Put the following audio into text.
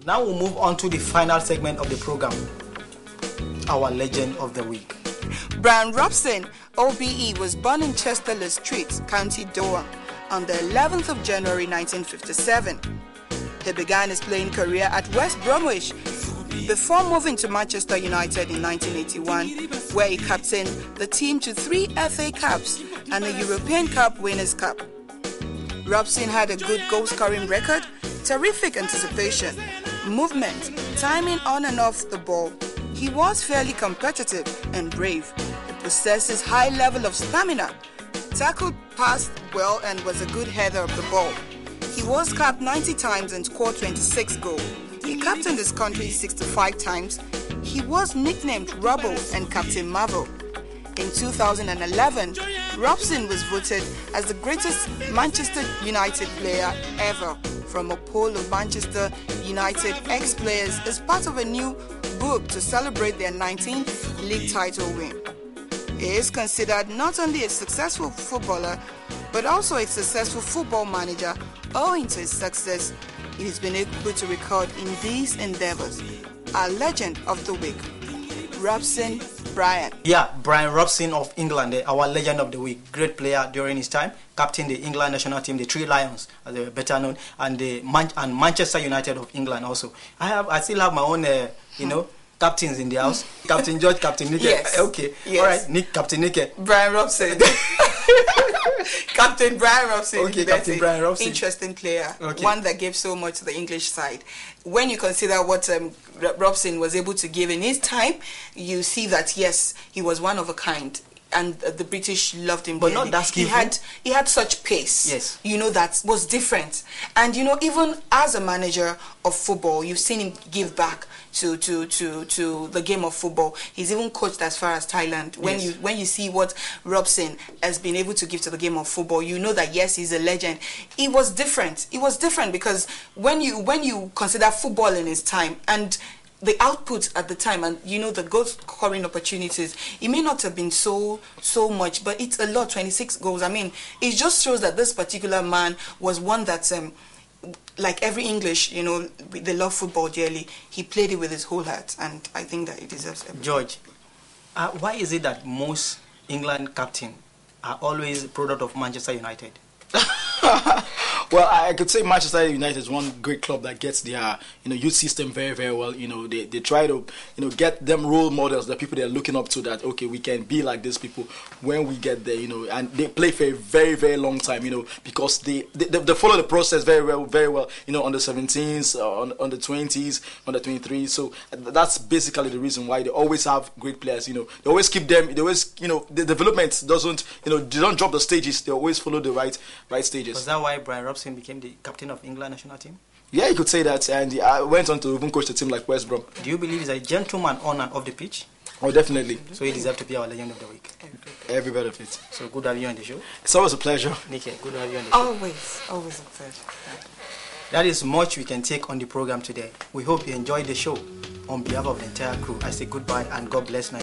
Now we'll move on to the final segment of the program, our legend of the week. Bryan Robson OBE was born in Chester Street, County Durham, on the 11th of January 1957. He began his playing career at West Bromwich before moving to Manchester United in 1981, where he captained the team to 3 FA Cups and a European Cup Winners' Cup. Robson had a good goal-scoring record, terrific anticipation, movement, timing on and off the ball. He was fairly competitive and brave. He possesses high level of stamina, tackled, passed well, and was a good header of the ball. He was capped 90 times and scored 26 goals. He captained his country 65 times. He was nicknamed Robbo and Captain Marvel. In 2011, Robson was voted as the greatest Manchester United player ever from a poll of Manchester United ex-players as part of a new book to celebrate their 19th league title win. He is considered not only a successful footballer, but also a successful football manager owing to his success he has been able to record in these endeavors. Our legend of the week, Robson Bryan. Yeah, Bryan Robson of England, our legend of the week. Great player during his time, captained the England national team, the Three Lions, as they were better known, and Manchester United of England also. I still have my own, captains in the house. Captain George, Captain Nick. Yes. Okay. Yes. All right. Nick, Captain Nick. Bryan Robson. Captain Bryan Robson. Okay, Captain Bryan Robson. Interesting player. Okay. One that gave so much to the English side. When you consider what Robson was able to give in his time, you see that yes, he was one of a kind. And the British loved him. But not that skillful. He had such pace. Yes. That was different. And even as a manager of football, you've seen him give back to the game of football. He's even coached as far as Thailand. When you see what Robson has been able to give to the game of football, you know that yes, he's a legend. It was different. It was different because when you consider football in his time and the output at the time, and the goal scoring opportunities, it may not have been so much, but it's a lot. 26 goals. I mean, it just shows that this particular man was one that, like every English, they love football dearly. He played it with his whole heart, and I think that it deserves everything. George, why is it that most England captains are always a product of Manchester United? Well, I could say Manchester United is one great club that gets their youth system very, very well. They try to get them role models, the people they're looking up to, that okay, we can be like these people when we get there. And they play for a very, very long time. Because they follow the process very well, very well. On the 17s, on the 20s, on the 23s. So that's basically the reason why they always have great players. They always keep them. They always the development doesn't they don't drop the stages. They always follow the right stages. Was that why Bryan Robson became the captain of England national team? Yeah, you could say that, and I went on to even coach the team like West Brom. Do you believe he's a gentleman on and off the pitch? Oh, definitely. So he deserves to be our legend of the week. Every bit of it. So good to have you on the show. It's always a pleasure. Nikki, good to have you on the show. Always a pleasure. That is much we can take on the program today. We hope you enjoyed the show. On behalf of the entire crew, I say goodbye and God bless Nigeria.